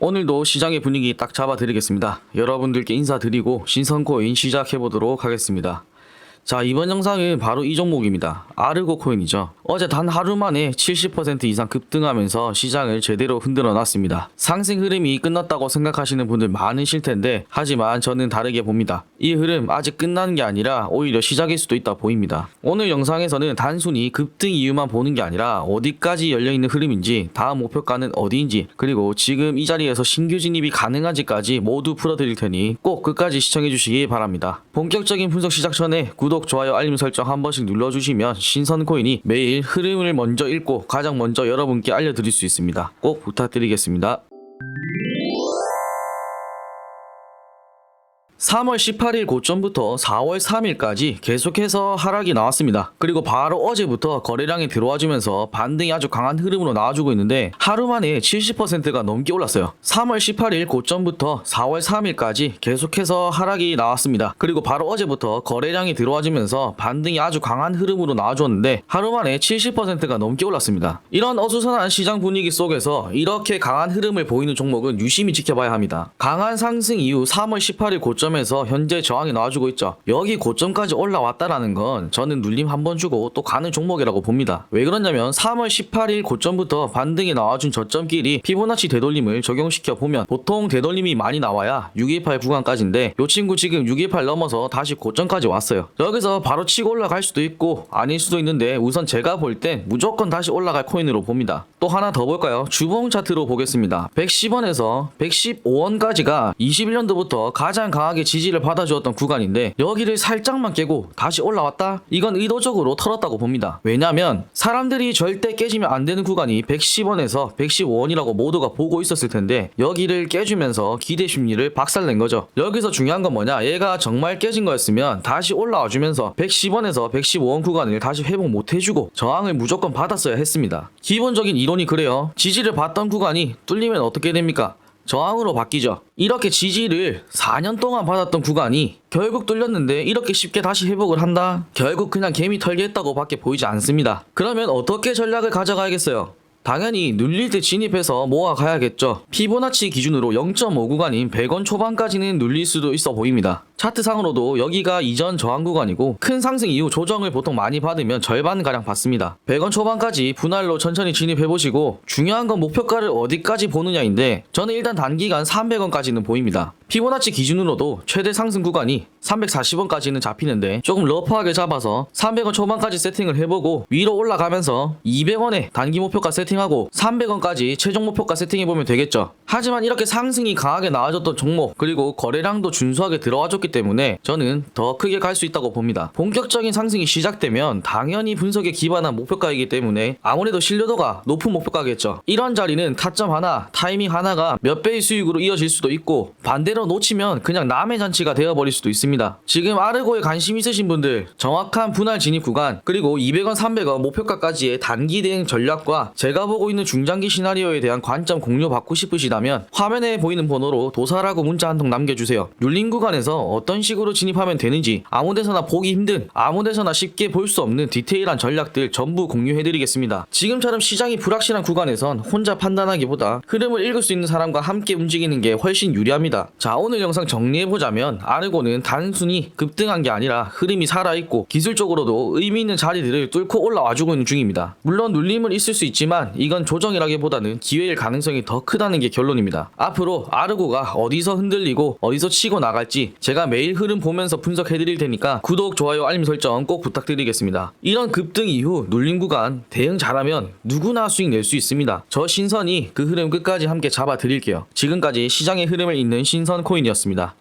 오늘도 시장의 분위기 딱 잡아드리겠습니다. 여러분들께 인사드리고 신선코인 시작해보도록 하겠습니다. 자, 이번 영상은 바로 이 종목입니다. 아르고 코인이죠. 어제 단 하루 만에 70% 이상 급등하면서 시장을 제대로 흔들어 놨습니다. 상승 흐름이 끝났다고 생각하시는 분들 많으실 텐데, 하지만 저는 다르게 봅니다. 이 흐름 아직 끝나는 게 아니라 오히려 시작일 수도 있다 보입니다. 오늘 영상에서는 단순히 급등 이유만 보는 게 아니라 어디까지 열려있는 흐름인지, 다음 목표가는 어디인지, 그리고 지금 이 자리에서 신규 진입이 가능한지까지 모두 풀어드릴 테니 꼭 끝까지 시청해 주시기 바랍니다. 본격적인 분석 시작 전에 구독, 좋아요, 알림 설정 한 번씩 눌러주시면 신선코인이 매일 흐름을 먼저 읽고 가장 먼저 여러분께 알려드릴 수 있습니다. 꼭 부탁드리겠습니다. 3월 18일 고점부터 4월 3일까지 계속해서 하락이 나왔습니다. 그리고 바로 어제부터 거래량이 들어와주면서 반등이 아주 강한 흐름으로 나와주고 있는데, 하루 만에 70%가 넘게 올랐어요. 3월 18일 고점부터 4월 3일까지 계속해서 하락이 나왔습니다. 그리고 바로 어제부터 거래량이 들어와주면서 반등이 아주 강한 흐름으로 나와줬는데, 하루 만에 70%가 넘게 올랐습니다. 이런 어수선한 시장 분위기 속에서 이렇게 강한 흐름을 보이는 종목은 유심히 지켜봐야 합니다. 강한 상승 이후 3월 18일 고점 에서 현재 저항이 나와주고 있죠. 여기 고점까지 올라왔다라는 건 저는 눌림 한번 주고 또 가는 종목이라고 봅니다. 왜 그러냐면 3월 18일 고점부터 반등이 나와준 저점끼리 피보나치 되돌림을 적용시켜 보면 보통 되돌림이 많이 나와야 628 구간까지인데, 요 친구 지금 628 넘어서 다시 고점까지 왔어요. 여기서 바로 치고 올라갈 수도 있고 아닐 수도 있는데, 우선 제가 볼 땐 무조건 다시 올라갈 코인으로 봅니다. 또 하나 더 볼까요? 주봉 차트로 보겠습니다. 110원에서 115원까지가 21년도부터 가장 강하게 지지를 받아주었던 구간인데, 여기를 살짝만 깨고 다시 올라왔다? 이건 의도적으로 털었다고 봅니다. 왜냐면 사람들이 절대 깨지면 안 되는 구간이 110원에서 115원이라고 모두가 보고 있었을 텐데, 여기를 깨주면서 기대 심리를 박살낸 거죠. 여기서 중요한 건 뭐냐, 얘가 정말 깨진 거였으면 다시 올라와 주면서 110원에서 115원 구간을 다시 회복 못 해주고 저항을 무조건 받았어야 했습니다. 기본적인 이론이 그래요. 지지를 받던 구간이 뚫리면 어떻게 됩니까? 저항으로 바뀌죠. 이렇게 지지를 4년 동안 받았던 구간이 결국 뚫렸는데 이렇게 쉽게 다시 회복을 한다? 결국 그냥 개미 털기했다고 밖에 보이지 않습니다. 그러면 어떻게 전략을 가져가야겠어요? 당연히 눌릴 때 진입해서 모아가야겠죠. 피보나치 기준으로 0.5 구간인 100원 초반까지는 눌릴 수도 있어 보입니다. 차트상으로도 여기가 이전 저항 구간이고, 큰 상승 이후 조정을 보통 많이 받으면 절반가량 받습니다. 100원 초반까지 분할로 천천히 진입해보시고, 중요한 건 목표가를 어디까지 보느냐인데, 저는 일단 단기간 300원까지는 보입니다. 피보나치 기준으로도 최대 상승 구간이 340원까지는 잡히는데, 조금 러프하게 잡아서 300원 초반까지 세팅을 해보고 위로 올라가면서 200원에 단기 목표가 세팅하고 300원까지 최종 목표가 세팅해보면 되겠죠. 하지만 이렇게 상승이 강하게 나와줬던 종목, 그리고 거래량도 준수하게 들어와줬기 때문에 저는 더 크게 갈 수 있다고 봅니다. 본격적인 상승이 시작되면 당연히 분석에 기반한 목표가이기 때문에 아무래도 신뢰도가 높은 목표가겠죠. 이런 자리는 타점 하나, 타이밍 하나가 몇 배의 수익으로 이어질 수도 있고, 반대로 놓치면 그냥 남의 잔치가 되어버릴 수도 있습니다. 지금 아르고에 관심 있으신 분들, 정확한 분할 진입 구간, 그리고 200원, 300원 목표가까지의 단기 대응 전략과 제가 보고 있는 중장기 시나리오에 대한 관점 공유 받고 싶으시다면 화면에 보이는 번호로 도사라고 문자 한 통 남겨주세요. 눌린 구간에서 어떤 식으로 진입하면 되는지, 아무데서나 보기 힘든, 아무데서나 쉽게 볼 수 없는 디테일한 전략들 전부 공유해드리겠습니다. 지금처럼 시장이 불확실한 구간에선 혼자 판단하기보다 흐름을 읽을 수 있는 사람과 함께 움직이는 게 훨씬 유리합니다. 자, 오늘 영상 정리해보자면 아르고는 단순히 급등한 게 아니라 흐름이 살아있고 기술적으로도 의미 있는 자리들을 뚫고 올라와주고 있는 중입니다. 물론 눌림은 있을 수 있지만 이건 조정이라기보다는 기회일 가능성이 더 크다는 게 결론입니다. 앞으로 아르고가 어디서 흔들리고 어디서 치고 나갈지 제가 매일 흐름 보면서 분석해드릴 테니까 구독, 좋아요, 알림 설정 꼭 부탁드리겠습니다. 이런 급등 이후 눌림 구간 대응 잘하면 누구나 수익 낼 수 있습니다. 저 신선이 그 흐름 끝까지 함께 잡아드릴게요. 지금까지 시장의 흐름을 잇는 신선코인이었습니다.